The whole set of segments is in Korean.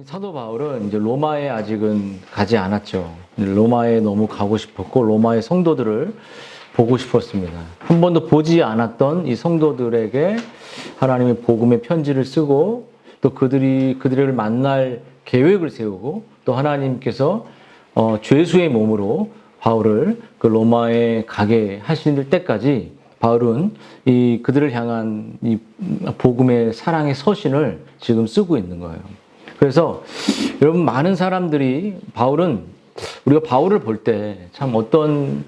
사도 바울은 이제 로마에 아직은 가지 않았죠. 로마에 너무 가고 싶었고 로마의 성도들을 보고 싶었습니다. 한 번도 보지 않았던 이 성도들에게 하나님의 복음의 편지를 쓰고 또 그들을 만날 계획을 세우고 또 하나님께서 죄수의 몸으로 바울을 그 로마에 가게 하실 때까지 바울은 그들을 향한 이 복음의 사랑의 서신을 지금 쓰고 있는 거예요. 그래서 여러분 많은 사람들이 우리가 바울을 볼 때 참 어떤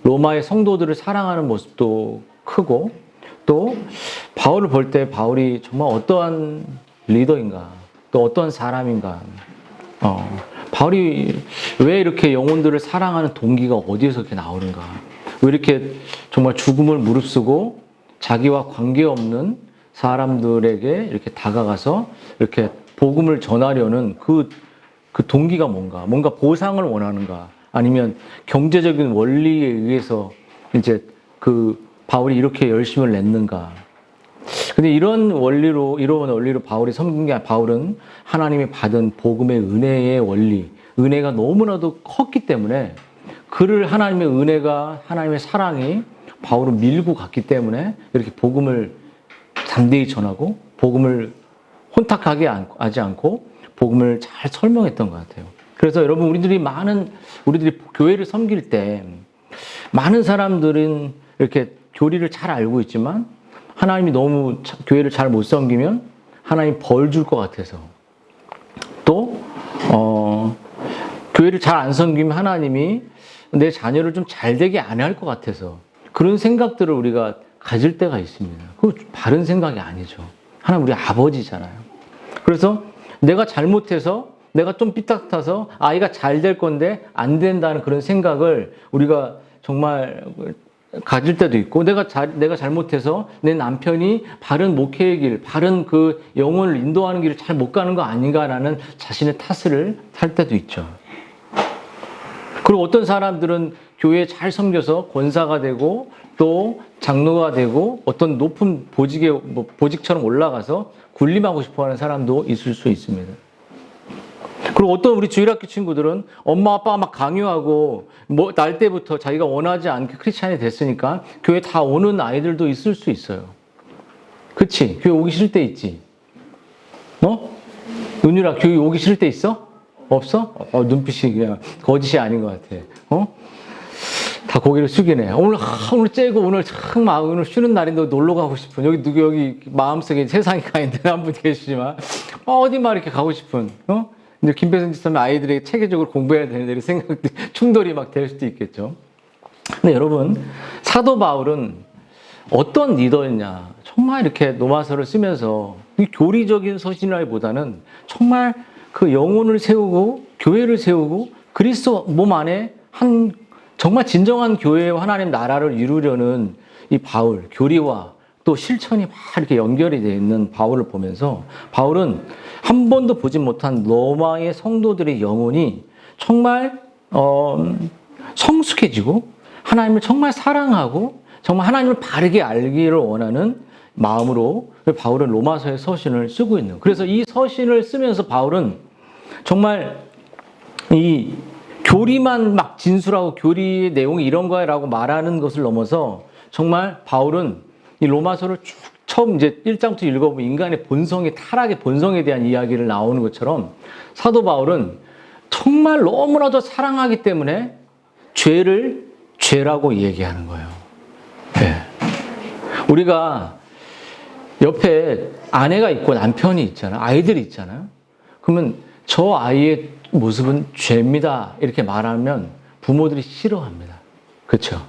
로마의 성도들을 사랑하는 모습도 크고 또 바울을 볼 때 바울이 정말 어떠한 리더인가 또 어떠한 사람인가 바울이 왜 이렇게 영혼들을 사랑하는 동기가 어디에서 이렇게 나오는가 왜 이렇게 정말 죽음을 무릅쓰고 자기와 관계없는 사람들에게 이렇게 다가가서 이렇게 복음을 전하려는 그 동기가 뭔가 보상을 원하는가 아니면 경제적인 원리에 의해서 이제 바울이 이렇게 열심을 냈는가. 근데 이런 원리로 바울이 섬긴 게 아니라 바울은 하나님이 받은 복음의 은혜의 원리, 은혜가 너무나도 컸기 때문에 하나님의 은혜가 하나님의 사랑이 바울을 밀고 갔기 때문에 이렇게 복음을 담대히 전하고 복음을 혼탁하게 하지 않고 복음을 잘 설명했던 것 같아요. 그래서 여러분 우리들이 교회를 섬길 때 많은 사람들은 이렇게 교리를 잘 알고 있지만 하나님이 너무 교회를 잘 못 섬기면 하나님 벌 줄 것 같아서 또 교회를 잘 안 섬기면 하나님이 내 자녀를 좀 잘 되게 안 할 것 같아서 그런 생각들을 우리가 가질 때가 있습니다. 그거 바른 생각이 아니죠. 하나님 우리 아버지잖아요. 그래서 내가 잘못해서 내가 좀 삐딱타서 아이가 잘 될 건데 안 된다는 그런 생각을 우리가 정말 가질 때도 있고 내가 잘못해서 내 남편이 바른 목회의 길, 바른 그 영혼을 인도하는 길을 잘 못 가는 거 아닌가라는 자신의 탓을 할 때도 있죠. 그리고 어떤 사람들은 교회에 잘 섬겨서 권사가 되고 또 장로가 되고 어떤 높은 보직처럼 올라가서 군림하고 싶어하는 사람도 있을 수 있습니다. 그리고 어떤 우리 주일학교 친구들은 엄마 아빠가 막 강요하고 날 때부터 자기가 원하지 않게 크리스찬이 됐으니까 교회 다 오는 아이들도 있을 수 있어요. 그치? 교회 오기 싫을 때 있지? 은유라 교회 오기 싫을 때 있어? 없어? 눈빛이 그냥 거짓이 아닌 것 같아. 다 고개를 숙이네. 오늘 째고 오늘 오늘 쉬는 날인데 놀러 가고 싶은 여기 마음속에 세상이 가 있는 한 분 계시지만 어디 막 이렇게 가고 싶은 이제 김배선 지사님 아이들에게 체계적으로 공부해야 되는 이런 생각들 충돌이 막 될 수도 있겠죠. 근데 여러분 사도 바울은 어떤 리더였냐? 정말 이렇게 로마서를 쓰면서 이 교리적인 서신이라기보다는 정말 그 영혼을 세우고 교회를 세우고 그리스도 몸 안에 정말 진정한 교회와 하나님 나라를 이루려는 이 바울, 교리와 또 실천이 막 이렇게 연결이 되어 있는 바울을 보면서 바울은 한 번도 보지 못한 로마의 성도들의 영혼이 정말 성숙해지고 하나님을 정말 사랑하고 정말 하나님을 바르게 알기를 원하는 마음으로 바울은 로마서의 서신을 쓰고 있는. 그래서 이 서신을 쓰면서 바울은 정말 이 교리만 막 진술하고 교리의 내용이 이런 거라고 말하는 것을 넘어서 정말 바울은 이 로마서를 쭉 처음 이제 1장부터 읽어보면 인간의 타락의 본성에 대한 이야기를 나오는 것처럼 사도 바울은 정말 너무나도 사랑하기 때문에 죄를 죄라고 얘기하는 거예요. 네. 우리가 옆에 아내가 있고 남편이 있잖아요. 아이들이 있잖아요. 그러면 저 아이의 모습은 죄입니다. 이렇게 말하면 부모들이 싫어합니다. 그렇죠?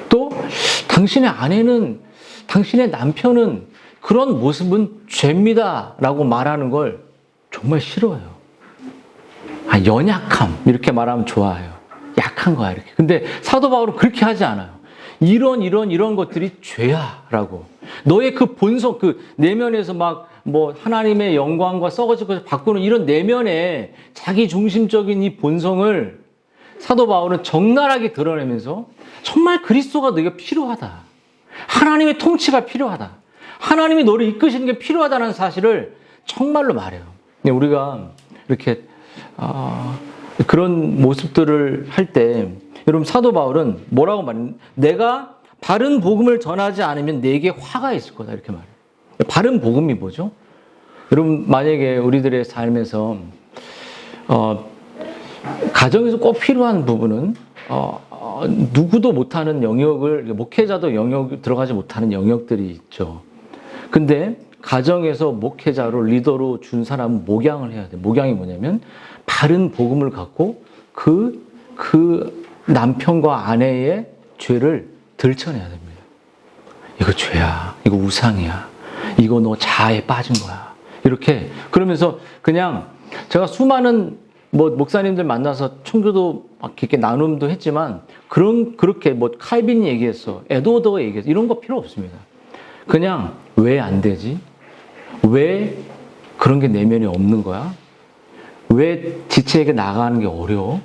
또 당신의 아내는 당신의 남편은 그런 모습은 죄입니다. 라고 말하는 걸 정말 싫어해요. 연약함 이렇게 말하면 좋아해요. 약한 거야 이렇게. 근데 사도 바울은 그렇게 하지 않아요. 이런 것들이 죄야 라고. 너의 그 본성, 그 내면에서 하나님의 영광과 썩어질 것을 바꾸는 이런 내면의 자기 중심적인 이 본성을 사도 바울은 적나라하게 드러내면서 정말 그리스도가 너에게 필요하다. 하나님의 통치가 필요하다. 하나님이 너를 이끄시는 게 필요하다는 사실을 정말로 말해요. 우리가 이렇게 그런 모습들을 할 때 여러분 사도 바울은 뭐라고 말했냐? 내가 바른 복음을 전하지 않으면 내게 화가 있을 거다 이렇게 말해요. 바른 복음이 뭐죠? 여러분 만약에 우리들의 삶에서 가정에서 꼭 필요한 부분은 누구도 못하는 영역을 목회자도 영역 들어가지 못하는 영역들이 있죠. 근데 가정에서 목회자로 리더로 준 사람은 목양을 해야 돼. 목양이 뭐냐면 바른 복음을 갖고 그 남편과 아내의 죄를 들춰내야 됩니다. 이거 죄야. 이거 우상이야. 이거 너 자아에 빠진 거야. 이렇게 그러면서 그냥 제가 수많은 목사님들 만나서 청교도 막 이렇게 나눔도 했지만 그렇게 칼빈이 얘기했어. 에드워드가 얘기했어. 이런 거 필요 없습니다. 그냥 왜 안 되지? 왜 그런 게 내면에 없는 거야? 왜 지체에게 나가는 게 어려워?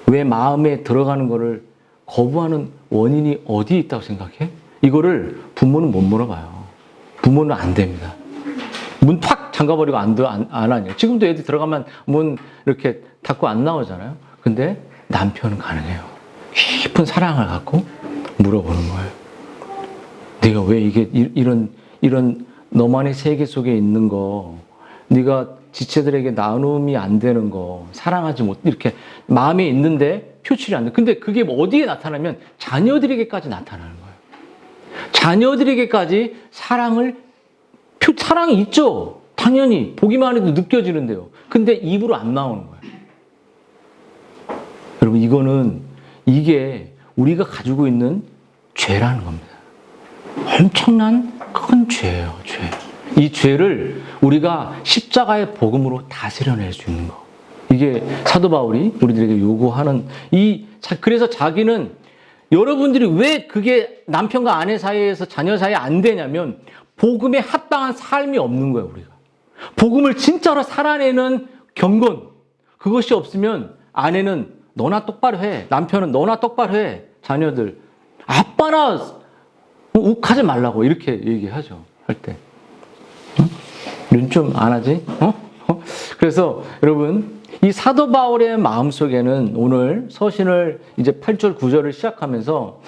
왜 마음에 들어가는 거를 거부하는 원인이 어디에 있다고 생각해? 이거를 부모는 못 물어봐요. 부모는 안 됩니다. 문 팍 잠가버리고 안 하냐. 지금도 애들 들어가면 문 이렇게 닫고 안 나오잖아요. 근데 남편은 가능해요. 깊은 사랑을 갖고 물어보는 거예요. 네가 왜 이게 이런 너만의 세계 속에 있는 거, 네가 지체들에게 나눔이 안 되는 거, 사랑하지 못 이렇게 마음에 있는데 표출이 안 돼. 근데 그게 어디에 나타나면 자녀들에게까지 나타나는 거예요. 자녀들에게까지 사랑이 있죠. 당연히 보기만 해도 느껴지는데요. 근데 입으로 안 나오는 거예요. 여러분 이게 우리가 가지고 있는 죄라는 겁니다. 엄청난 큰 죄예요. 죄. 이 죄를 우리가 십자가의 복음으로 다스려낼 수 있는 거. 이게 사도 바울이 우리들에게 요구하는 그래서 자기는 여러분들이 왜 그게 남편과 아내 사이에서 자녀 사이에 안 되냐면 복음에 합당한 삶이 없는 거예요, 우리가. 복음을 진짜로 살아내는 경건. 그것이 없으면 아내는 너나 똑바로 해. 남편은 너나 똑바로 해. 자녀들. 아빠나 욱하지 말라고 이렇게 얘기하죠. 할 때. 눈 좀 안 하지? 그래서 여러분 이 사도 바울의 마음속에는 오늘 서신을 이제 8절 9절을 시작하면서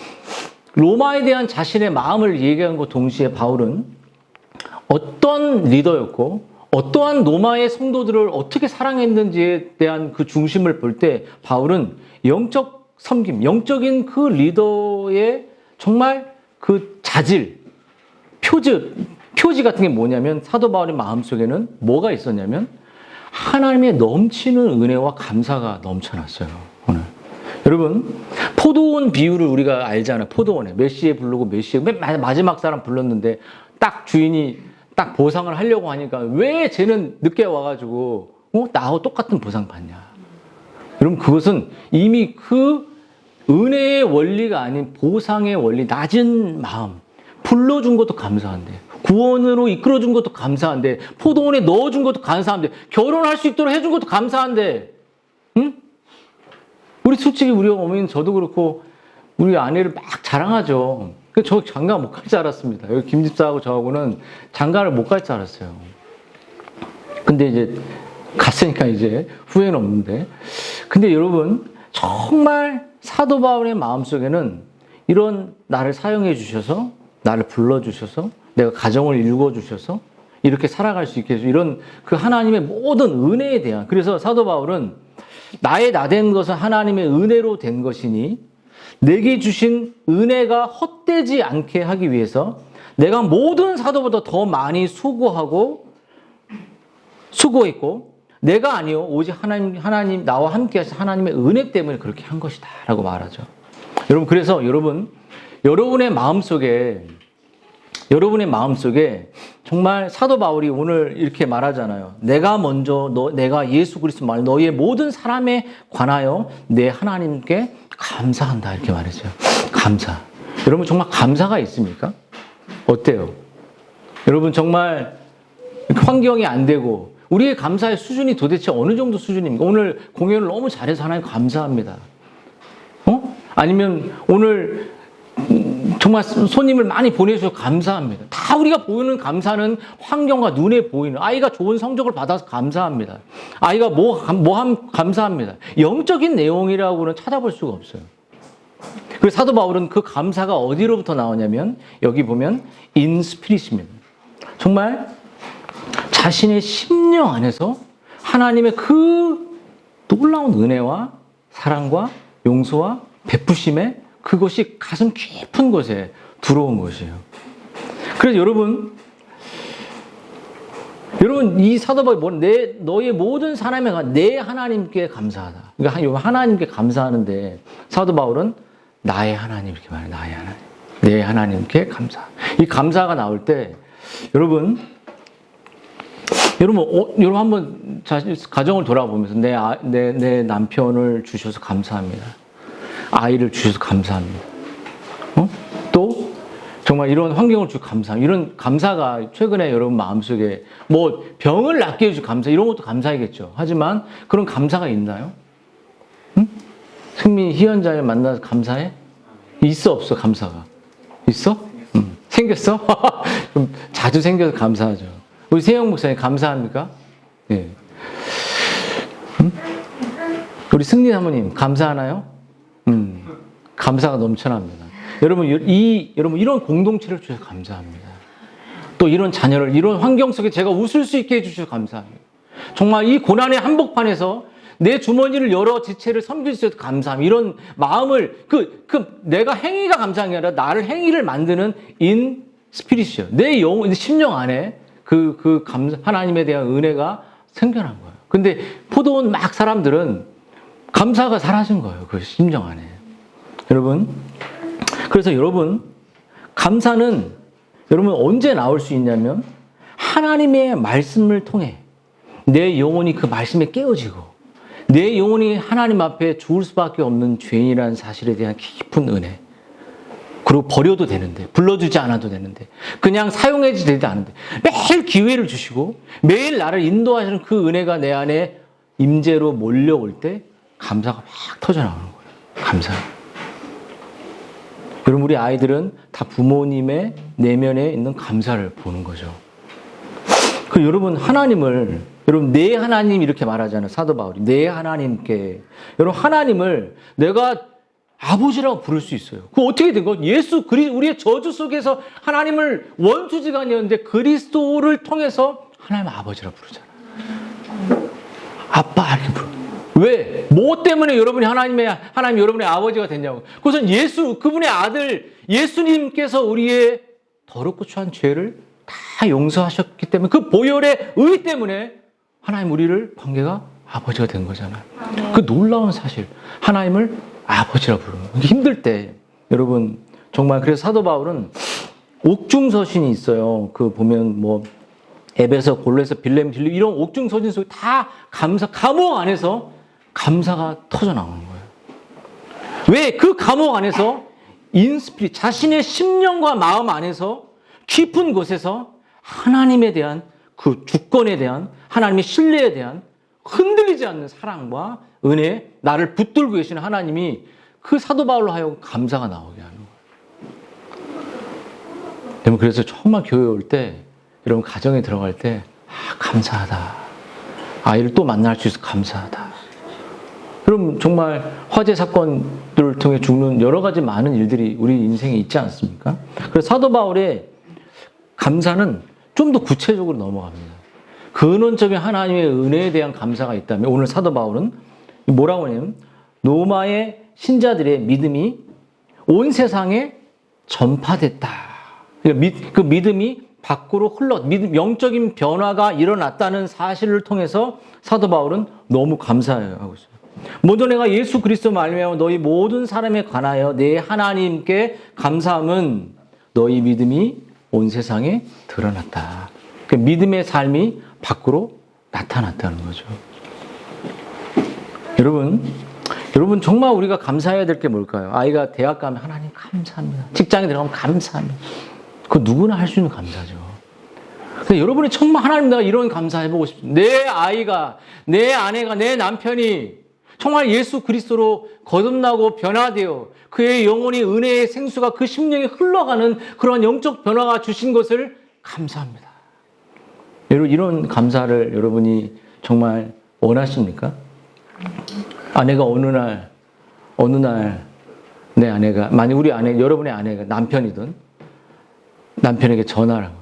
로마에 대한 자신의 마음을 얘기한 것 동시에 바울은 어떤 리더였고 어떠한 로마의 성도들을 어떻게 사랑했는지에 대한 그 중심을 볼 때 바울은 영적 섬김, 영적인 그 리더의 정말 그 자질, 표지 같은 게 뭐냐면 사도 바울의 마음속에는 뭐가 있었냐면 하나님의 넘치는 은혜와 감사가 넘쳐났어요. 오늘 여러분 포도원 비유를 우리가 알잖아요. 포도원에 메시에 부르고 메시에 마지막 사람 불렀는데 딱 주인이 딱 보상을 하려고 하니까 왜 쟤는 늦게 와가지고 나하고 똑같은 보상 받냐. 여러분 그것은 이미 그 은혜의 원리가 아닌 보상의 원리, 낮은 마음, 불러준 것도 감사한데 구원으로 이끌어준 것도 감사한데 포도원에 넣어준 것도 감사한데 결혼할 수 있도록 해준 것도 감사한데 응? 우리 솔직히 우리 어머니는 저도 그렇고 우리 아내를 막 자랑하죠. 저 장가 못 갈 줄 알았습니다. 여기 김 집사하고 저하고는 장가를 못 갈 줄 알았어요. 근데 이제 갔으니까 이제 후회는 없는데 근데 여러분 정말 사도 바울의 마음속에는 이런 나를 사용해 주셔서 나를 불러주셔서 내가 가정을 일궈주셔서 이렇게 살아갈 수 있게 해서 이런 그 하나님의 모든 은혜에 대한 그래서 사도 바울은 나의 나된 것은 하나님의 은혜로 된 것이니 내게 주신 은혜가 헛되지 않게 하기 위해서 내가 모든 사도보다 더 많이 수고했고 내가 아니요 오직 하나님 나와 함께 하신 하나님의 은혜 때문에 그렇게 한 것이다 라고 말하죠. 여러분 그래서 여러분의 마음속에 정말 사도 바울이 오늘 이렇게 말하잖아요. 내가 예수 그리스도 말 너희의 모든 사람에 관하여 내 하나님께 감사한다 이렇게 말했어요. 감사. 여러분 정말 감사가 있습니까? 어때요? 여러분 정말 환경이 안 되고 우리의 감사의 수준이 도대체 어느 정도 수준입니까? 오늘 공연을 너무 잘해서 하나님 감사합니다. 아니면 오늘 정말 손님을 많이 보내주셔서 감사합니다. 다 우리가 보이는 감사는 환경과 눈에 보이는, 아이가 좋은 성적을 받아서 감사합니다. 아이가 감사합니다. 영적인 내용이라고는 찾아볼 수가 없어요. 그래서 사도 바울은 그 감사가 어디로부터 나오냐면 여기 보면 in spirit입니다. 정말 자신의 심령 안에서 하나님의 그 놀라운 은혜와 사랑과 용서와 베푸심에 그것이 가슴 깊은 곳에 들어온 것이에요. 그래서 여러분 이 사도 바울이 너의 모든 사람의 내 하나님께 감사하다. 그러니까 하나님께 감사하는데 사도 바울은 나의 하나님 이렇게 말해요. 나의 하나님. 내 하나님께 감사. 이 감사가 나올 때 여러분 한번 가정을 돌아보면서 내 남편을 주셔서 감사합니다. 아이를 주셔서 감사합니다. 또 정말 이런 환경을 주셔서 감사합니다. 이런 감사가 최근에 여러분 마음속에 뭐 병을 낫게 해주셔서 감사 이런 것도 감사이겠죠. 하지만 그런 감사가 있나요? 승민 희연자를 만나서 감사해? 있어 없어 감사가? 있어? 생겼어? 좀 자주 생겨서 감사하죠. 우리 세영 목사님 감사합니까? 예. 우리 승리 사모님 감사하나요? 감사가 넘쳐납니다. 여러분 이런 공동체를 주셔서 감사합니다. 또 이런 자녀를 이런 환경 속에 제가 웃을 수 있게 해주셔서 감사합니다. 정말 이 고난의 한복판에서 내 주머니를 열어 지체를 섬길 수 있어서 감사합니다. 이런 마음을 내가 행위가 감사한 게 아니라 나를 행위를 만드는 인 스피릿이요. 내 심령 안에 하나님에 대한 은혜가 생겨난 거예요. 근데 포도원 막 사람들은 감사가 사라진 거예요. 그 심령 안에. 그래서 여러분, 감사는 여러분 언제 나올 수 있냐면 하나님의 말씀을 통해 내 영혼이 그 말씀에 깨어지고 내 영혼이 하나님 앞에 죽을 수밖에 없는 죄인이라는 사실에 대한 깊은 은혜. 그리고 버려도 되는데, 불러주지 않아도 되는데, 그냥 사용해도 되지 않은데, 매일 기회를 주시고, 매일 나를 인도하시는 그 은혜가 내 안에 임재로 몰려올 때, 감사가 막 터져나오는 거예요. 감사. 여러분, 우리 아이들은 다 부모님의 내면에 있는 감사를 보는 거죠. 그 여러분, 여러분, 내 하나님 이렇게 말하잖아요. 사도 바울이. 내 하나님께. 여러분, 하나님을 내가 아버지라고 부를 수 있어요. 그거 어떻게 된 거예요? 우리의 저주 속에서 하나님을 원수지간이었는데 그리스도를 통해서 하나님 아버지라고 부르잖아요. 아빠 이렇게 부르. 왜? 뭐 때문에 하나님 여러분의 아버지가 됐냐고. 그것은 그분의 아들 예수님께서 우리의 더럽고 추한 죄를 다 용서하셨기 때문에 그 보혈의 의 때문에 하나님 우리를 관계가 아버지가 된 거잖아요. 그 놀라운 사실. 하나님을 아버지라고 부르는 거예요. 힘들 때 여러분 정말 그래서 사도 바울은 옥중서신이 있어요. 보면 에베소, 골로새, 빌레몬, 빌립보 이런 옥중서신 속에 다 감옥 안에서 감사가 터져 나오는 거예요. 왜? 그 감옥 안에서 인스피릿 자신의 심령과 마음 안에서 깊은 곳에서 하나님에 대한 그 주권에 대한 하나님의 신뢰에 대한 흔들리지 않는 사랑과 은혜, 나를 붙들고 계시는 하나님이 그 사도 바울로 하여금 감사가 나오게 하는 거예요. 여러분 그래서 정말 교회 올 때, 여러분 가정에 들어갈 때 감사하다. 아이를 또 만날 수 있어서 감사하다. 여러분 정말 화재 사건들을 통해 죽는 여러 가지 많은 일들이 우리 인생에 있지 않습니까? 그래서 사도 바울의 감사는 좀 더 구체적으로 넘어갑니다. 근원적인 하나님의 은혜에 대한 감사가 있다면 오늘 사도 바울은 뭐라고 하냐면 로마의 신자들의 믿음이 온 세상에 전파됐다. 그 믿음이 밖으로 영적인 변화가 일어났다는 사실을 통해서 사도 바울은 너무 감사하고 있어요. 먼저 내가 예수 그리스도 말미암아 너희 모든 사람에 관하여 내 하나님께 감사함은 너희 믿음이 온 세상에 드러났다. 그 믿음의 삶이 밖으로 나타났다는 거죠. 여러분 정말 우리가 감사해야 될 게 뭘까요? 아이가 대학 가면 하나님 감사합니다. 직장에 들어가면 감사합니다. 그거 누구나 할 수 있는 감사죠. 근데 여러분이 정말 하나님 내가 이런 감사해보고 싶습니다. 내 아이가, 내 아내가, 내 남편이 정말 예수 그리스도로 거듭나고 변화되어 그의 영혼이 은혜의 생수가 그 심령에 흘러가는 그런 영적 변화가 주신 것을 감사합니다. 여러분, 이런 감사를 여러분이 정말 원하십니까? 아내가 어느 날 내 아내가, 만약 우리 아내, 여러분의 아내가 남편이든 남편에게 전화를 하고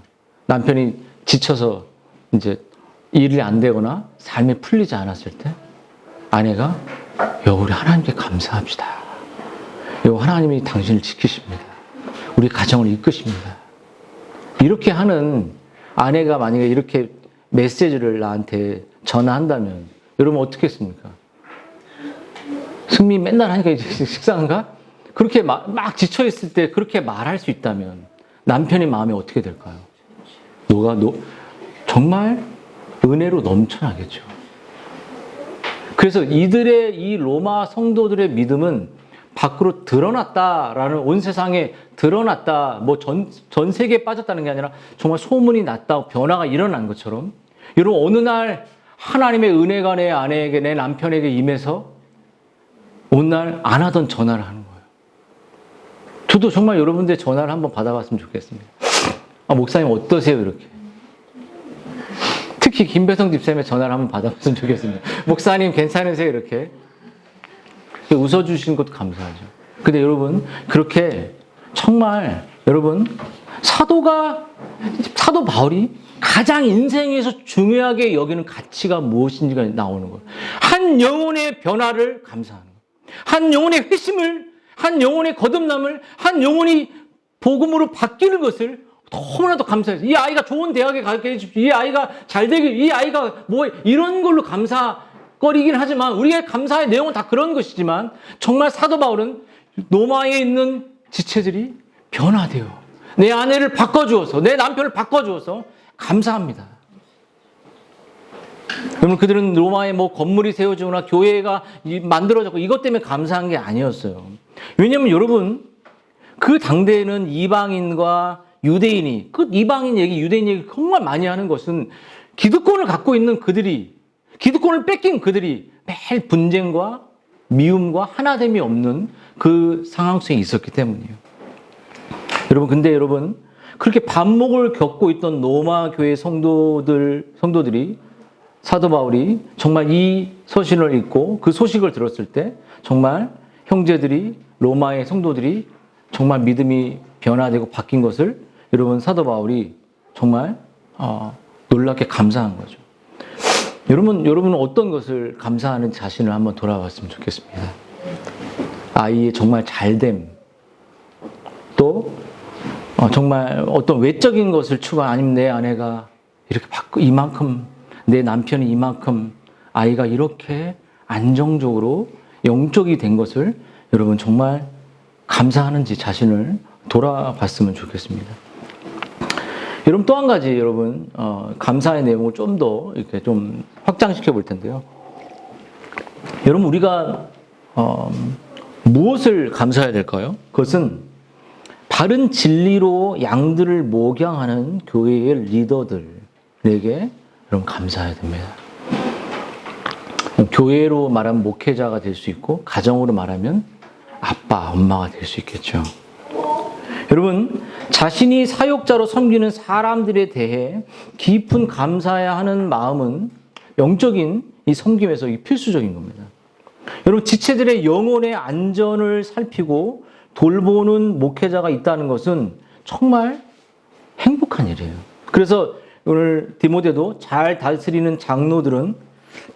남편이 지쳐서 이제 일이 안 되거나 삶이 풀리지 않았을 때 아내가 우리 하나님께 감사합시다. 하나님이 당신을 지키십니다. 우리 가정을 이끄십니다. 이렇게 하는 아내가 만약에 이렇게 메시지를 나한테 전화한다면 여러분 어떻게 했습니까? 승미 맨날 하니까 식상한가? 그렇게 막 지쳐있을 때 그렇게 말할 수 있다면 남편의 마음이 어떻게 될까요? 정말 은혜로 넘쳐나겠죠. 그래서 이들의 이 로마 성도들의 믿음은 밖으로 드러났다라는, 온 세상에 드러났다, 뭐 전 세계에 빠졌다는 게 아니라 정말 소문이 났다, 변화가 일어난 것처럼 여러분 어느 날 하나님의 은혜가 내 아내에게, 내 남편에게 임해서 어느 날 안 하던 전화를 하는 거예요. 저도 정말 여러분들 전화를 한번 받아봤으면 좋겠습니다. 목사님 어떠세요? 이렇게. 특히 김배성 집사님의 전화를 한번 받아봤으면 좋겠습니다. 목사님 괜찮으세요? 이렇게. 웃어주신 것도 감사하죠. 근데 여러분, 그렇게 정말 여러분, 사도 바울이 가장 인생에서 중요하게 여기는 가치가 무엇인지가 나오는 거예요. 한 영혼의 변화를 감사하는 거예요. 한 영혼의 회심을, 한 영혼의 거듭남을, 한 영혼이 복음으로 바뀌는 것을 너무나도 감사해요. 이 아이가 좋은 대학에 가게 해주십시오. 이 아이가 잘 되길, 이 아이가 뭐 이런 걸로 감사거리긴 하지만 우리의 감사의 내용은 다 그런 것이지만 정말 사도 바울은 로마에 있는 지체들이 변화되어 내 아내를 바꿔주어서, 내 남편을 바꿔주어서 감사합니다. 여러분, 그들은 로마에 뭐 건물이 세워지거나 교회가 만들어졌고 이것 때문에 감사한 게 아니었어요. 왜냐하면 여러분, 그 당대에는 이방인과 유대인이, 그 이방인 얘기, 유대인 얘기 정말 많이 하는 것은 기득권을 갖고 있는 그들이, 기득권을 뺏긴 그들이 매일 분쟁과 미움과 하나됨이 없는 그 상황 속에 있었기 때문이에요. 여러분, 근데 여러분, 그렇게 반목을 겪고 있던 로마 교회 성도들이 사도 바울이 정말 이 서신을 읽고 그 소식을 들었을 때 정말 형제들이, 로마의 성도들이 정말 믿음이 변화되고 바뀐 것을 여러분 사도 바울이 정말 놀랍게 감사한 거죠. 여러분은 어떤 것을 감사하는 자신을 한번 돌아봤으면 좋겠습니다. 아이의 정말 잘됨, 또 정말 어떤 외적인 것을 추구한, 아니면 내 아내가 이렇게 이만큼, 내 남편이 이만큼, 아이가 이렇게 안정적으로 영적이 된 것을 여러분 정말 감사하는지 자신을 돌아봤으면 좋겠습니다. 여러분, 또 한 가지 여러분 감사의 내용을 좀 더 이렇게 좀 확장시켜 볼 텐데요. 여러분, 우리가 무엇을 감사해야 될까요? 그것은 바른 진리로 양들을 목양하는 교회의 리더들에게 여러분 감사해야 됩니다. 교회로 말하면 목회자가 될 수 있고, 가정으로 말하면 아빠, 엄마가 될 수 있겠죠. 여러분, 자신이 사역자로 섬기는 사람들에 대해 깊은 감사해야 하는 마음은 영적인 이 섬김에서 필수적인 겁니다. 여러분, 지체들의 영혼의 안전을 살피고 돌보는 목회자가 있다는 것은 정말 행복한 일이에요. 그래서 오늘 디모데도 잘 다스리는 장로들은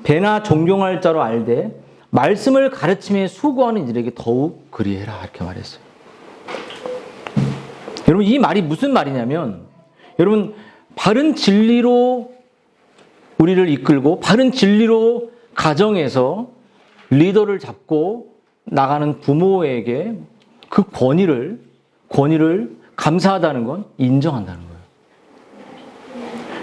배나 존경할 자로 알되 말씀을 가르침에 수고하는 이들에게 더욱 그리해라, 이렇게 말했어요. 여러분, 이 말이 무슨 말이냐면, 여러분, 바른 진리로 우리를 이끌고 바른 진리로 가정에서 리더를 잡고 나가는 부모에게 그 권위를 감사하다는 건 인정한다는 거예요.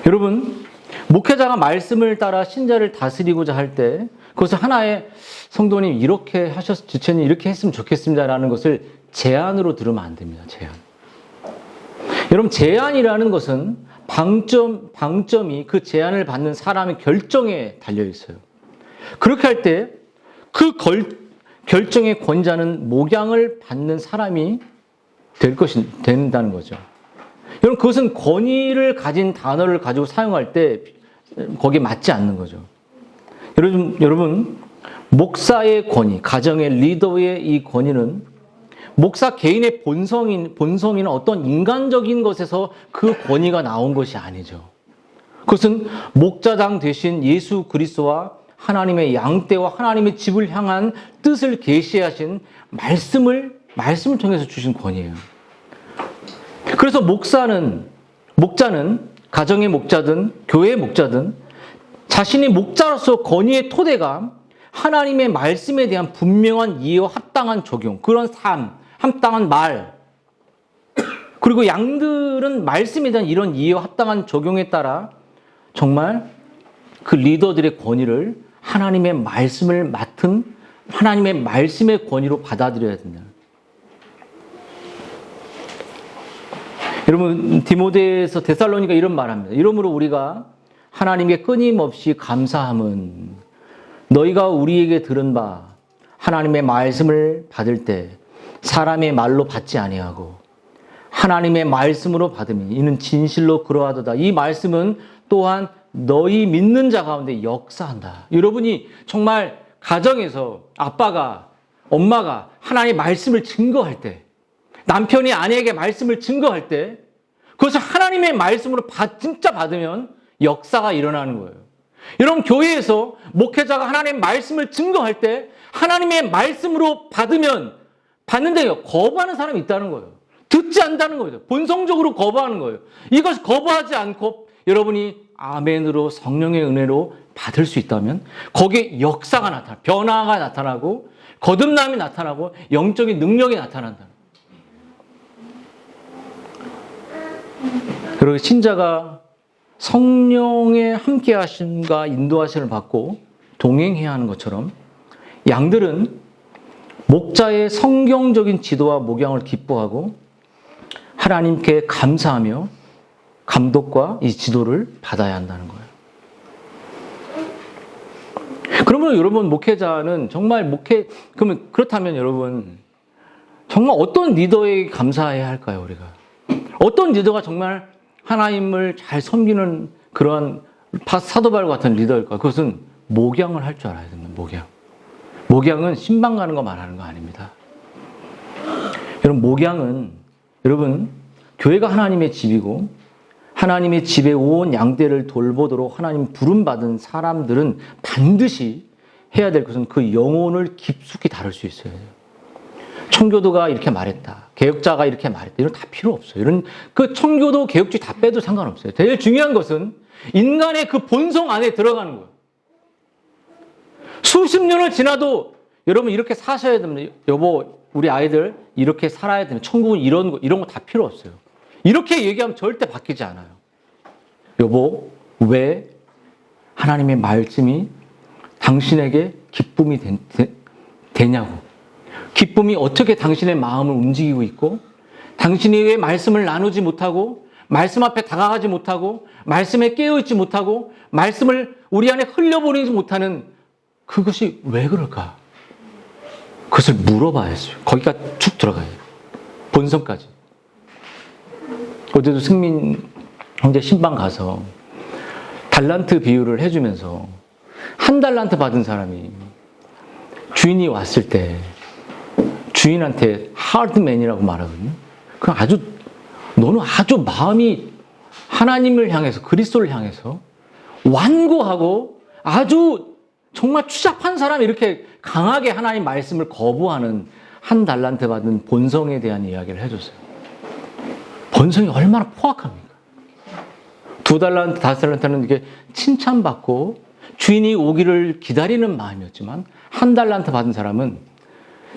여러분, 목회자가 말씀을 따라 신자를 다스리고자 할 때 그것을 하나의 성도님 이렇게 지체님 이렇게 했으면 좋겠습니다라는 것을 제안으로 들으면 안 됩니다. 제안. 여러분, 제안이라는 것은 방점이 그 제안을 받는 사람의 결정에 달려 있어요. 그렇게 할 때 그 결정의 권자는 목양을 받는 사람이 된다는 거죠. 여러분, 그것은 권위를 가진 단어를 가지고 사용할 때 거기에 맞지 않는 거죠. 여러분, 목사의 권위, 가정의 리더의 이 권위는 목사 개인의 본성인 어떤 인간적인 것에서 그 권위가 나온 것이 아니죠. 그것은 목자장 되신 예수 그리스도와 하나님의 양떼와 하나님의 집을 향한 뜻을 계시하신 말씀을 통해서 주신 권위예요. 그래서 목자는 가정의 목자든 교회의 목자든 자신이 목자로서 권위의 토대가 하나님의 말씀에 대한 분명한 이해와 합당한 적용, 그런 삶, 합당한 말, 그리고 양들은 말씀에 대한 이런 이해와 합당한 적용에 따라 정말 그 리더들의 권위를 하나님의 말씀을 맡은 하나님의 말씀의 권위로 받아들여야 된다. 여러분, 디모데에서 데살로니가 이런 말합니다. 이러므로 우리가 하나님께 끊임없이 감사함은 너희가 우리에게 들은 바 하나님의 말씀을 받을 때 사람의 말로 받지 아니하고 하나님의 말씀으로 받음이 이는 진실로 그러하도다. 이 말씀은 또한 너희 믿는 자 가운데 역사한다. 여러분이 정말 가정에서 아빠가 엄마가 하나님의 말씀을 증거할 때, 남편이 아내에게 말씀을 증거할 때 그것을 하나님의 말씀으로 진짜 받으면 역사가 일어나는 거예요. 여러분, 교회에서 목회자가 하나님의 말씀을 증거할 때 하나님의 말씀으로 받는데 거부하는 사람이 있다는 거예요. 듣지 않는다는 거예요. 본성적으로 거부하는 거예요. 이것을 거부하지 않고 여러분이 아멘으로 성령의 은혜로 받을 수 있다면 거기에 역사가 나타나, 변화가 나타나고 거듭남이 나타나고 영적인 능력이 나타난다. 여러분, 신자가 성령의 함께 하심과 인도하심을 받고 동행해야 하는 것처럼 양들은 목자의 성경적인 지도와 목양을 기뻐하고 하나님께 감사하며 감독과 이 지도를 받아야 한다는 거예요. 그러면 여러분, 목회자는 정말 그렇다면 여러분, 정말 어떤 리더에게 감사해야 할까요, 우리가? 어떤 리더가 정말 하나님을 잘 섬기는 그러한 사도 바울 같은 리더일까? 그것은 목양을 할 줄 알아야 됩니다. 목양은 신방 가는 거 말하는 거 아닙니다. 여러분, 목양은 교회가 하나님의 집이고 하나님의 집에 온 양떼를 돌보도록 하나님 부름받은 사람들은 반드시 해야 될 것은 그 영혼을 깊숙이 다룰 수 있어야 돼요. 청교도가 이렇게 말했다. 개혁자가 이렇게 말했다. 이런 다 필요 없어요. 이런 그 청교도 개혁주의 다 빼도 상관없어요. 제일 중요한 것은 인간의 그 본성 안에 들어가는 거예요. 수십 년을 지나도 여러분 이렇게 사셔야 됩니다. 여보, 우리 아이들 이렇게 살아야 됩니다. 천국은 이런 거 다 필요 없어요. 이렇게 얘기하면 절대 바뀌지 않아요. 여보, 왜 하나님의 말씀이 당신에게 기쁨이 되냐고. 기쁨이 어떻게 당신의 마음을 움직이고 있고, 당신이 왜 말씀을 나누지 못하고, 말씀 앞에 다가가지 못하고, 말씀에 깨어있지 못하고, 말씀을 우리 안에 흘려보내지 못하는 그것이 왜 그럴까? 그것을 물어봐야죠. 거기까지 쭉 들어가야 돼요. 본성까지. 어제도 승민 형제 신방 가서 달란트 비유를 해주면서 한 달란트 받은 사람이 주인이 왔을 때 주인한테 하드맨이라고 말하거든요. 너는 아주 마음이 하나님을 향해서, 그리스도를 향해서 완고하고 아주 정말 추잡한 사람이 이렇게 강하게 하나님 말씀을 거부하는 한 달란트 받은 본성에 대한 이야기를 해줬어요. 본성이 얼마나 포악합니까? 2달란트, 5달란트는 이게 칭찬받고 주인이 오기를 기다리는 마음이었지만 한 달란트 받은 사람은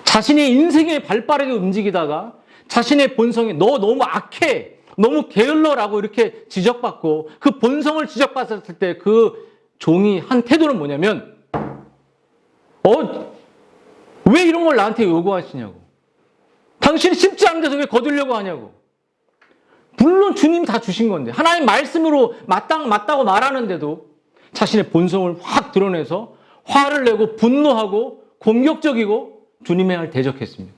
자신의 인생에 발빠르게 움직이다가 자신의 본성이 너 너무 악해, 너무 게을러라고 이렇게 지적받고 그 본성을 지적받았을 때 그 종이 한 태도는 뭐냐면 왜 이런 걸 나한테 요구하시냐고. 당신이 심지 않은 데서 왜 거두려고 하냐고. 물론 주님이 다 주신 건데 하나님 말씀으로 맞다고 말하는데도 자신의 본성을 확 드러내서 화를 내고 분노하고 공격적이고 주님의 말 대적했습니다.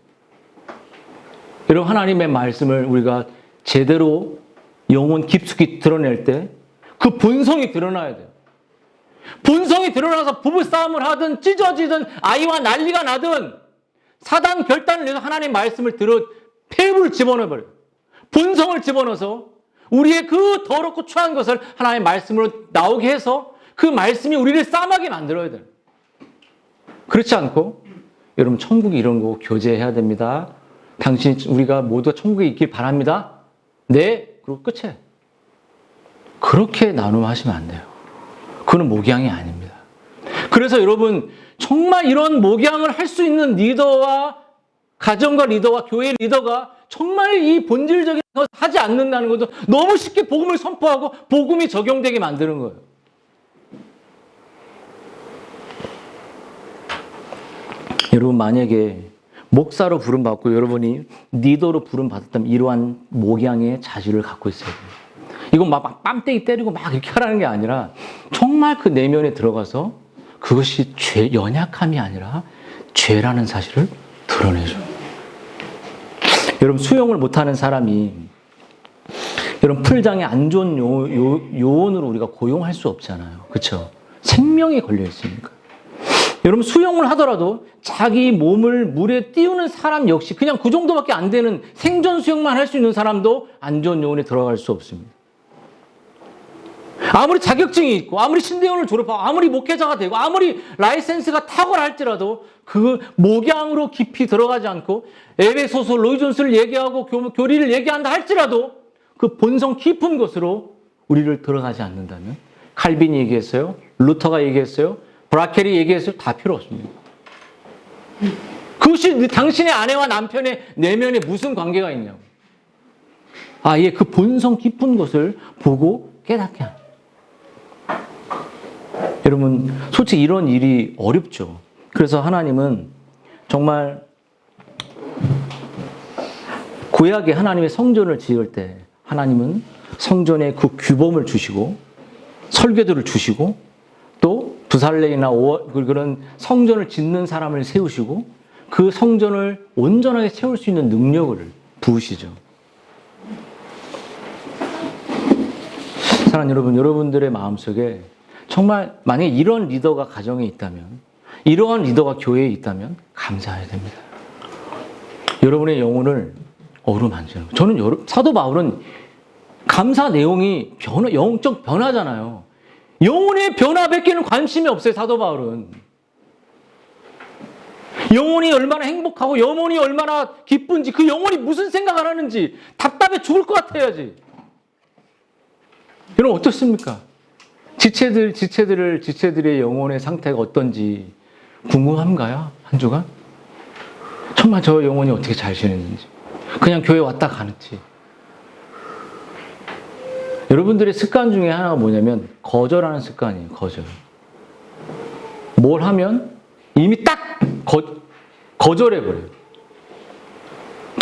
여러분, 하나님의 말씀을 우리가 제대로 영혼 깊숙이 드러낼 때 그 본성이 드러나야 돼요. 본성이 드러나서 부부싸움을 하든 찢어지든 아이와 난리가 나든 사단 결단을 내서 하나님의 말씀을 들어 폐부를 집어넣어버려요. 본성을 집어넣어서 우리의 그 더럽고 추한 것을 하나님의 말씀으로 나오게 해서 그 말씀이 우리를 싸움하게 만들어야 돼요. 그렇지 않고 여러분, 천국이 이런 거 교제해야 됩니다. 우리가 모두 천국에 있길 바랍니다. 네, 그리고 끝이에요. 그렇게 나눔하시면 안 돼요. 그건 목양이 아닙니다. 그래서 여러분, 정말 이런 목양을 할 수 있는 리더와 가정과 리더와 교회 리더가 정말 이 본질적인 것을 하지 않는다는 것도 너무 쉽게 복음을 선포하고 복음이 적용되게 만드는 거예요. 여러분, 만약에 목사로 부름받고 여러분이 리더로 부름받았다면 이러한 목양의 자질을 갖고 있어야 돼요. 이건 막 뺨때기 때리고 막 이렇게 하라는 게 아니라 정말 그 내면에 들어가서 그것이 연약함이 아니라 죄라는 사실을 드러내줘요. 여러분, 수용을 못하는 사람이 여러분 풀장에 안 좋은 요원으로 우리가 고용할 수 없잖아요. 그렇죠? 생명이 걸려 있으니까. 여러분, 수용을 하더라도 자기 몸을 물에 띄우는 사람 역시 그냥 그 정도밖에 안 되는 생존 수용만 할 수 있는 사람도 안 좋은 요원에 들어갈 수 없습니다. 아무리 자격증이 있고 아무리 신대원을 졸업하고 아무리 목회자가 되고 아무리 라이센스가 탁월할지라도 그 목양으로 깊이 들어가지 않고 에베소서 로이존스를 얘기하고 교리를 얘기한다 할지라도 그 본성 깊은 것으로 우리를 들어가지 않는다면, 칼빈이 얘기했어요, 루터가 얘기했어요, 브라켈이 얘기했어요, 다 필요 없습니다. 그것이 당신의 아내와 남편의 내면에 무슨 관계가 있냐고. 아예 그 본성 깊은 것을 보고 깨닫게 합니다. 여러분, 솔직히 이런 일이 어렵죠. 그래서 하나님은 정말 구약에 하나님의 성전을 지을 때 하나님은 성전에 그 규범을 주시고 설계도를 주시고 또 부살레이나 그런 성전을 짓는 사람을 세우시고 그 성전을 온전하게 세울 수 있는 능력을 부으시죠. 사랑하는 여러분, 여러분들의 마음속에 정말 만약에 이런 리더가 가정에 있다면, 이러한 리더가 교회에 있다면 감사해야 됩니다. 여러분의 영혼을 어루만지는 거예요. 저는 사도 바울은 감사 내용이 영적 변화잖아요. 영혼의 변화밖에는 관심이 없어요, 사도 바울은. 영혼이 얼마나 행복하고 영혼이 얼마나 기쁜지, 그 영혼이 무슨 생각을 하는지 답답해 죽을 것 같아야지. 여러분, 어떻습니까? 지체들의 영혼의 상태가 어떤지 궁금한가요? 한 주간? 정말 저 영혼이 어떻게 잘 지냈는지, 그냥 교회 왔다 가는지. 여러분들의 습관 중에 하나가 뭐냐면 거절하는 습관이에요. 거절. 뭘 하면 이미 딱 거절해버려요.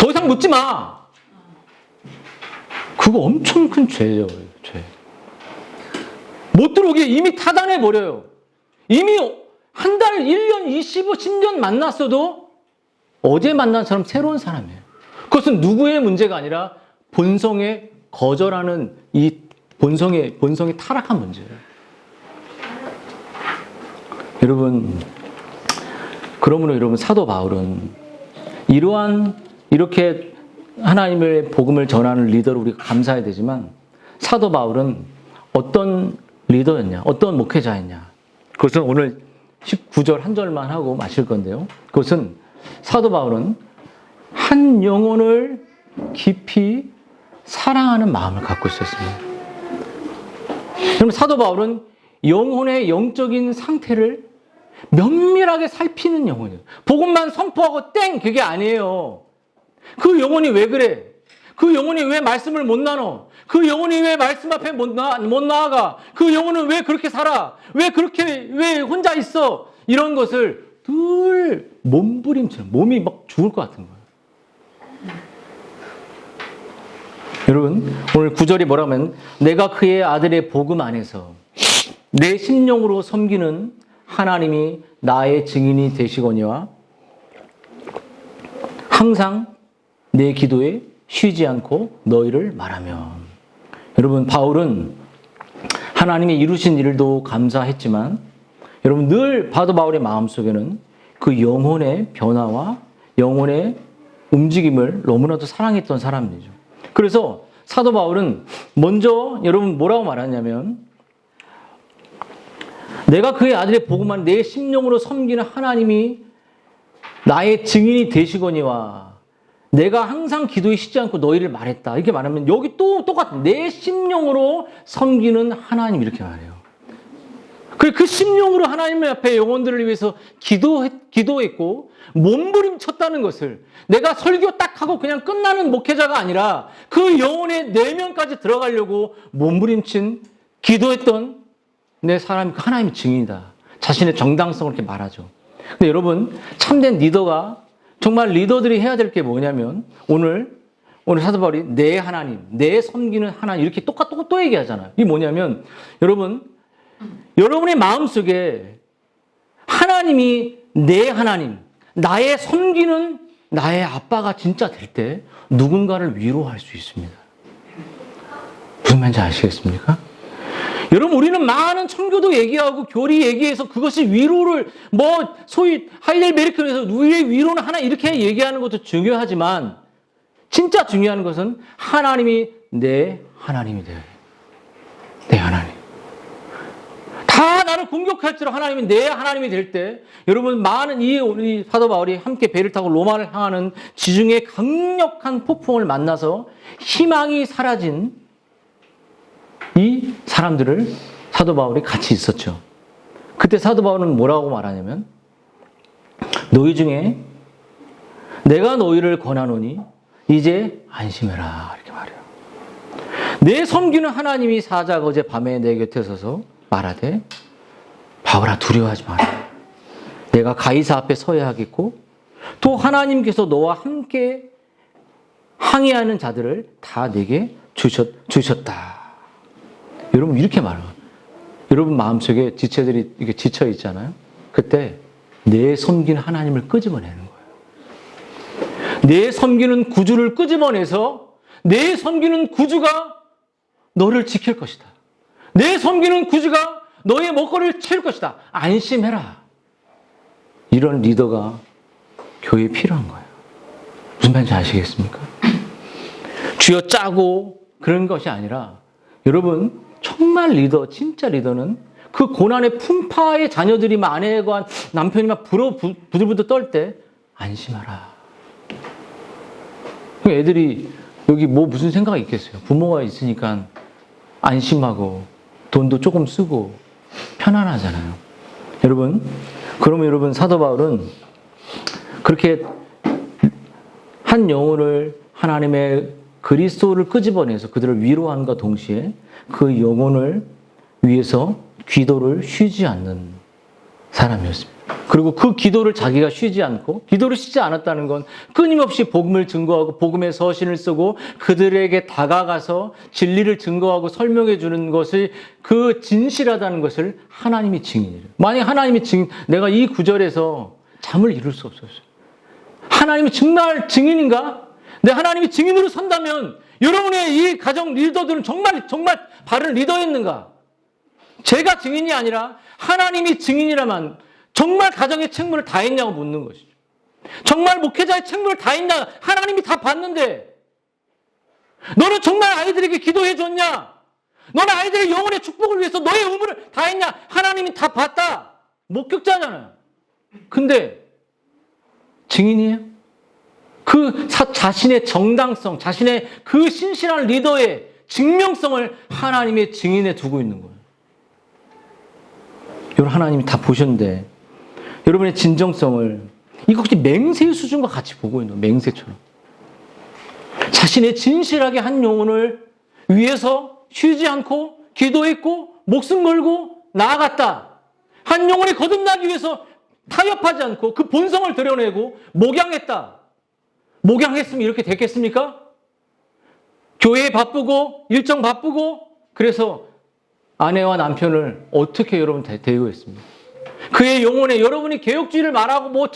더 이상 묻지 마. 그거 엄청 큰 죄예요. 죄. 못 들어오게 이미 타단해버려요. 이미 한 달, 1년, 25, 10년 만났어도 어제 만난 사람 새로운 사람이에요. 그것은 누구의 문제가 아니라 본성에 거절하는 이 본성이 타락한 문제예요. 여러분, 그러므로 여러분, 사도 바울은 이렇게 하나님의 복음을 전하는 리더로 우리가 감사해야 되지만, 사도 바울은 어떤 리더였냐, 어떤 목회자였냐, 그것은 오늘 19절 한 절만 하고 마칠 건데요. 그것은 사도 바울은 한 영혼을 깊이 사랑하는 마음을 갖고 있었습니다. 그럼 사도 바울은 영혼의 영적인 상태를 면밀하게 살피는 영혼이에요. 복음만 선포하고 땡! 그게 아니에요. 그 영혼이 왜 그래? 그 영혼이 왜 말씀을 못 나눠? 그 영혼이 왜 말씀 앞에 못 나아가? 그 영혼은 왜 그렇게 살아? 왜 혼자 있어? 이런 것을 늘 몸부림처럼 몸이 막 죽을 것 같은 거예요. 여러분, 오늘 9절이 뭐라면 내가 그의 아들의 복음 안에서 내 심령으로 섬기는 하나님이 나의 증인이 되시거니와 항상 내 기도에 쉬지 않고 너희를 말하며. 여러분, 바울은 하나님이 이루신 일도 감사했지만 여러분 늘 사도 바울의 마음속에는 그 영혼의 변화와 영혼의 움직임을 너무나도 사랑했던 사람이죠. 그래서 사도 바울은 먼저 여러분 뭐라고 말하냐면 내가 그의 아들의 복음만 내 심령으로 섬기는 하나님이 나의 증인이 되시거니와 내가 항상 기도에 쉬지 않고 너희를 말했다. 이렇게 말하면 여기 또 똑같은 내 심령으로 섬기는 하나님 이렇게 말해요. 그 심령으로 하나님 앞에 영혼들을 위해서 기도했고 몸부림쳤다는 것을 내가 설교 딱 하고 그냥 끝나는 목회자가 아니라 그 영혼의 내면까지 들어가려고 몸부림친 기도했던 내 사람이 하나님의 증인이다. 자신의 정당성을 이렇게 말하죠. 근데 여러분 참된 리더가 정말 리더들이 해야 될 게 뭐냐면 오늘 사도 바울이 내 하나님, 내 섬기는 하나님 이렇게 똑같고 또 얘기하잖아요. 이게 뭐냐면 여러분의 마음속에 하나님이 내 하나님, 나의 섬기는 나의 아빠가 진짜 될 때 누군가를 위로할 수 있습니다. 무슨 말인지 아시겠습니까? 여러분 우리는 많은 청교도 얘기하고 교리 얘기해서 그것이 위로를 소위 하이델베르크에서 우리의 위로는 하나 이렇게 얘기하는 것도 중요하지만 진짜 중요한 것은 하나님이 내 하나님이 돼요. 내 하나님. 다 나를 공격할지라도 하나님이 내 하나님이 될 때 여러분 많은 우리 사도 바울이 함께 배를 타고 로마를 향하는 지중해 강력한 폭풍을 만나서 희망이 사라진 이 사람들을 사도 바울이 같이 있었죠. 그때 사도 바울은 뭐라고 말하냐면 너희 중에 내가 너희를 권하노니 이제 안심해라 이렇게 말해요. 내 섬기는 하나님이 사자가 어제 밤에 내 곁에 서서 말하되 바울아 두려워하지 마라. 내가 가이사 앞에 서야 하겠고 또 하나님께서 너와 함께 항해하는 자들을 다 내게 주셨다. 여러분 이렇게 말해요. 여러분 마음속에 지체들이 이렇게 지쳐 있잖아요. 그때 내 섬기는 하나님을 끄집어내는 거예요. 내 섬기는 구주를 끄집어내서 내 섬기는 구주가 너를 지킬 것이다. 내 섬기는 구주가 너의 먹거리를 채울 것이다. 안심해라. 이런 리더가 교회에 필요한 거예요. 무슨 말인지 아시겠습니까? 쥐어짜고 그런 것이 아니라 여러분 정말 리더, 진짜 리더는 그 고난의 풍파의 자녀들이 막 아내가 남편이 막 부들부들 떨 때 안심하라. 애들이 여기 무슨 생각이 있겠어요? 부모가 있으니까 안심하고 돈도 조금 쓰고 편안하잖아요. 그러면 여러분 사도 바울은 그렇게 한 영혼을 하나님의 그리스도를 끄집어내서 그들을 위로함과 동시에 그 영혼을 위해서 기도를 쉬지 않는 사람이었습니다. 그리고 그 기도를 자기가 쉬지 않고 기도를 쉬지 않았다는 건 끊임없이 복음을 증거하고 복음의 서신을 쓰고 그들에게 다가가서 진리를 증거하고 설명해 주는 것을 그 진실하다는 것을 하나님이 증인이에요. 만약 하나님이 내가 이 구절에서 잠을 이룰 수 없었어요. 하나님이 정말 증인인가? 내 하나님이 증인으로 선다면 여러분의 이 가정 리더들은 정말 바른 리더였는가? 제가 증인이 아니라 하나님이 증인이라면 정말 가정의 책무를 다 했냐고 묻는 것이죠. 정말 목회자의 책무를 다 했냐? 하나님이 다 봤는데 너는 정말 아이들에게 기도해 줬냐? 너는 아이들의 영혼의 축복을 위해서 너의 의무를 다 했냐? 하나님이 다 봤다. 목격자잖아요. 근데 증인이에요? 그 자신의 정당성, 자신의 그 신실한 리더의 증명성을 하나님의 증인에 두고 있는 거예요. 여러분 하나님이 다 보셨는데 여러분의 진정성을 이거 혹시 맹세의 수준과 같이 보고 있는 거예요. 맹세처럼. 자신의 진실하게 한 영혼을 위해서 쉬지 않고 기도했고 목숨 걸고 나아갔다. 한 영혼이 거듭나기 위해서 타협하지 않고 그 본성을 드러내고 목양했다. 목양했으면 이렇게 됐겠습니까? 교회에 바쁘고 일정 바쁘고 그래서 아내와 남편을 어떻게 여러분 대우했습니까? 그의 영혼에 여러분이 개혁주의를 말하고 뭐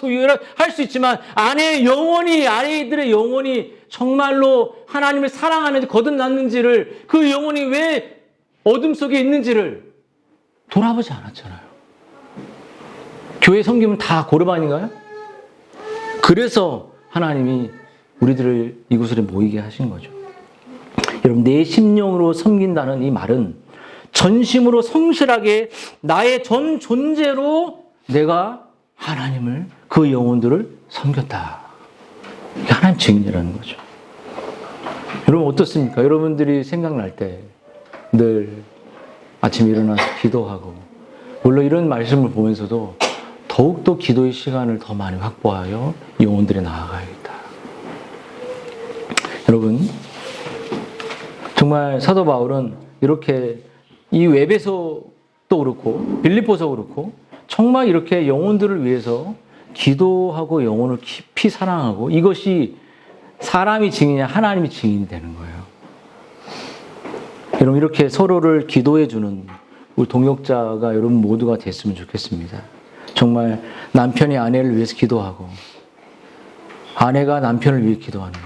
할 수 있지만 아이들의 영혼이 정말로 하나님을 사랑하는지 거듭났는지를 그 영혼이 왜 어둠 속에 있는지를 돌아보지 않았잖아요. 교회 섬기면 다 고르반인가요? 그래서 하나님이 우리들을 이곳으로 모이게 하신 거죠. 여러분, 내 심령으로 섬긴다는 이 말은 전심으로 성실하게 나의 전 존재로 내가 하나님을, 그 영혼들을 섬겼다. 이게 하나님 증인이라는 거죠. 여러분 어떻습니까? 여러분들이 생각날 때 늘 아침에 일어나서 기도하고, 물론 이런 말씀을 보면서도 더욱더 기도의 시간을 더 많이 확보하여 영혼들에 나아가야겠다. 여러분, 정말 사도 바울은 이렇게 이 웹에서도 그렇고 빌립보서 그렇고 정말 이렇게 영혼들을 위해서 기도하고 영혼을 깊이 사랑하고, 이것이 사람이 증인이냐 하나님이 증인이 되는 거예요. 여러분, 이렇게 서로를 기도해 주는 우리 동역자가 여러분 모두가 됐으면 좋겠습니다. 정말 남편이 아내를 위해서 기도하고, 아내가 남편을 위해 기도하는,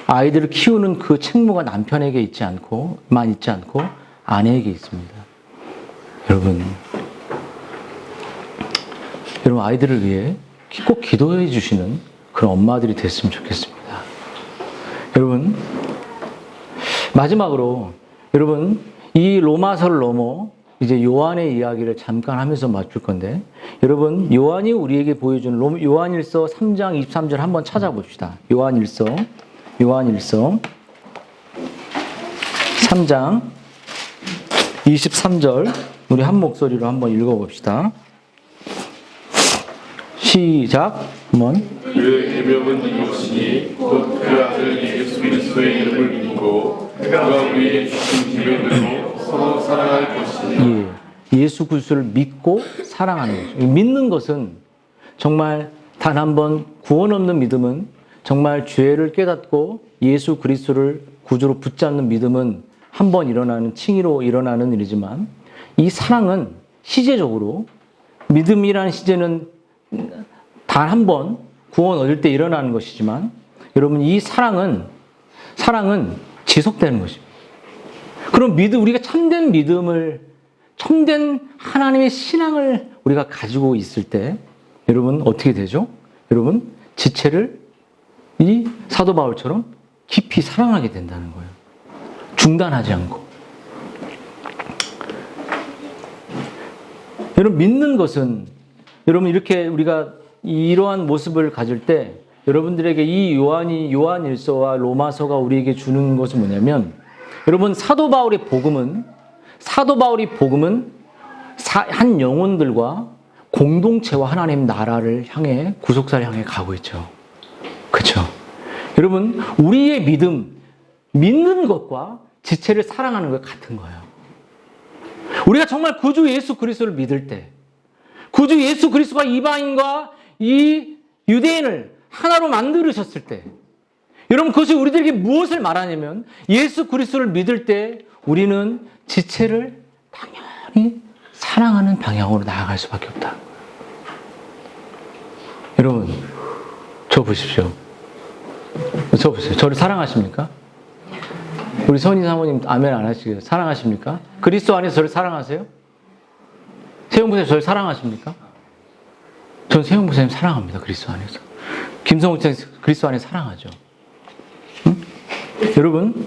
아이들을 키우는 그 책무가 남편에게 있지 않고 아내에게 있습니다. 여러분 아이들을 위해 꼭 기도해 주시는 그런 엄마들이 됐으면 좋겠습니다. 여러분, 마지막으로 여러분, 이 로마서를 넘어 이제 요한의 이야기를 잠깐 하면서 맞출 건데, 여러분, 요한이 우리에게 보여주는 요한일서 3장 23절 한번 찾아봅시다. 요한일서 3장 23절 우리 한 목소리로 한번 읽어봅시다. 시작. 한번. 그의 계명은 이것이니 곧 그 아들 예수 그리스도의 이름을 믿고 그가 우리에게 주신 계명대로 서로 사랑할 것이니. 예수 그리스도를 믿고 사랑하는 거죠. 믿는 것은 정말 단 한 번 구원 없는 믿음은, 정말 죄를 깨닫고 예수 그리스도를 구주로 붙잡는 믿음은 한 번 일어나는, 칭의로 일어나는 일이지만, 이 사랑은 시제적으로, 믿음이라는 시제는 단 한 번 구원 얻을 때 일어나는 것이지만, 여러분, 이 사랑은 지속되는 것입니다. 그럼 우리가 참된 믿음을, 참된 하나님의 신앙을 우리가 가지고 있을 때 여러분 어떻게 되죠? 여러분, 지체를 이 사도 바울처럼 깊이 사랑하게 된다는 거예요. 중단하지 않고. 여러분, 믿는 것은, 여러분, 이렇게 우리가 이러한 모습을 가질 때 여러분들에게 이 요한일서와 로마서가 우리에게 주는 것은 뭐냐면, 여러분, 사도 바울이 복음은 한 영혼들과 공동체와 하나님 나라를 향해, 구속사를 향해 가고 있죠. 그렇죠? 여러분, 우리의 믿는 것과 지체를 사랑하는 것 같은 거예요. 우리가 정말 구주 예수 그리스도를 믿을 때, 구주 예수 그리스도가 이방인과 이 유대인을 하나로 만들으셨을 때, 여러분, 그것이 우리들에게 무엇을 말하냐면, 예수 그리스도를 믿을 때 우리는 지체를 당연히 사랑하는 방향으로 나아갈 수밖에 없다. 여러분, 저 보십시오. 저를 사랑하십니까? 우리 선희 사모님 아멘 안 하시게요? 사랑하십니까? 그리스도 안에서 저를 사랑하세요? 세영 목사님 저를 사랑하십니까? 전 세영 목사님 사랑합니다. 그리스도 안에서. 김성욱 목사님 그리스도 안에서 사랑하죠. 응? 여러분,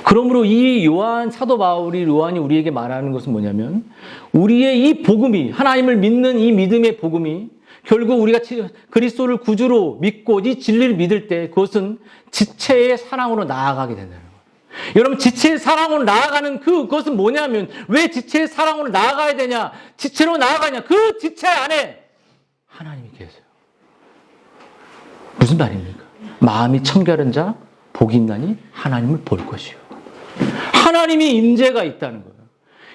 그러므로 이 사도 요한이 우리에게 말하는 것은 뭐냐면, 우리의 이 복음이, 하나님을 믿는 이 믿음의 복음이 결국 우리가 그리스도를 구주로 믿고 이 진리를 믿을 때 그것은 지체의 사랑으로 나아가게 된다는 거예요. 여러분, 지체의 사랑으로 나아가는 그것은 뭐냐면, 왜 지체의 사랑으로 나아가야 되냐? 지체로 나아가냐? 그 지체 안에 하나님이 계세요. 무슨 말입니까? 마음이 청결한 자 복이 있나니 하나님을 볼 것이요. 하나님이 임재가 있다는 거예요.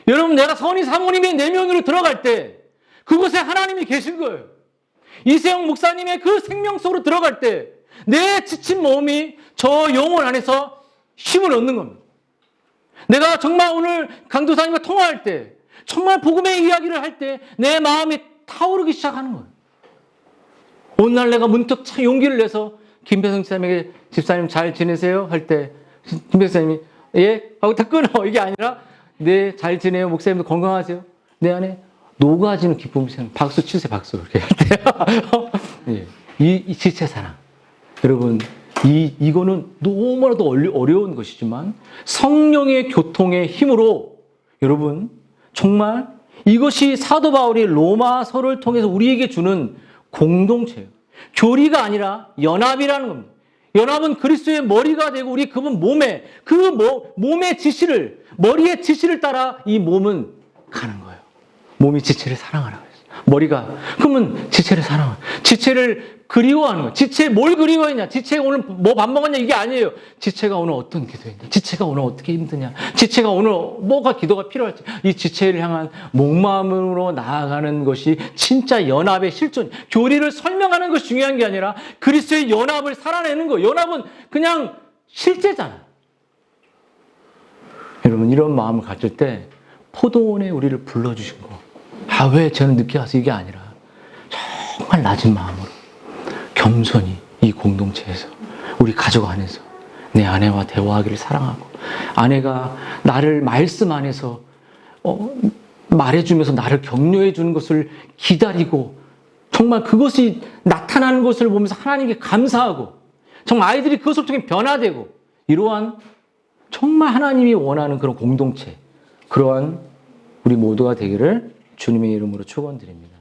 여러분, 내가 선희 사모님의 내면으로 들어갈 때 그곳에 하나님이 계신 거예요. 이세영 목사님의 그 생명 속으로 들어갈 때 내 지친 몸이 저 영혼 안에서 힘을 얻는 겁니다. 내가 정말 오늘 강도사님과 통화할 때 정말 복음의 이야기를 할 때 내 마음이 타오르기 시작하는 거예요. 어느 날 내가 문득 용기를 내서 김배성 집사님에게 집사님 잘 지내세요? 할 때 김배성님이 예? 하고 다 끊어. 이게 아니라 네, 잘 지내요. 목사님도 건강하세요? 내 안에 녹아지는 기쁨이 생겨. 박수 치세요. 박수. 이렇게 할 때요. 예. 이 지체 사랑. 여러분, 이거는 너무나도 어려운 것이지만 성령의 교통의 힘으로 여러분, 정말 이것이 사도 바울이 로마서를 통해서 우리에게 주는 공동체예요. 교리가 아니라 연합이라는 겁니다. 연합은 그리스도의 머리가 되고 우리 그분 몸에 몸의 지시를 머리의 지시를 따라 이 몸은 가는 거예요. 몸이 지체를 사랑하라고 했어요. 머리가 그러면 지체를 사랑하는 지체를 그리워하는 거예요. 지체 뭘 그리워했냐? 지체 오늘 뭐 밥 먹었냐? 이게 아니에요. 지체가 오늘 어떤 기도했냐? 지체가 오늘 어떻게 힘드냐? 지체가 오늘 뭐가 기도가 필요할지 이 지체를 향한 목마음으로 나아가는 것이 진짜 연합의 실존. 교리를 설명하는 것이 중요한 게 아니라 그리스도의 연합을 살아내는 거예요. 연합은 그냥 실제잖아요. 여러분 이런 마음을 가질 때 포도원에 우리를 불러주신 거. 아, 왜 저는 늦게 와서 이게 아니라 정말 낮은 마음으로 겸손히 이 공동체에서 우리 가족 안에서 내 아내와 대화하기를 사랑하고 아내가 나를 말씀 안에서 말해주면서 나를 격려해 주는 것을 기다리고 정말 그것이 나타나는 것을 보면서 하나님께 감사하고 정말 아이들이 그것을 통해 변화되고 이러한 정말 하나님이 원하는 그런 공동체 그러한 우리 모두가 되기를 주님의 이름으로 축원드립니다.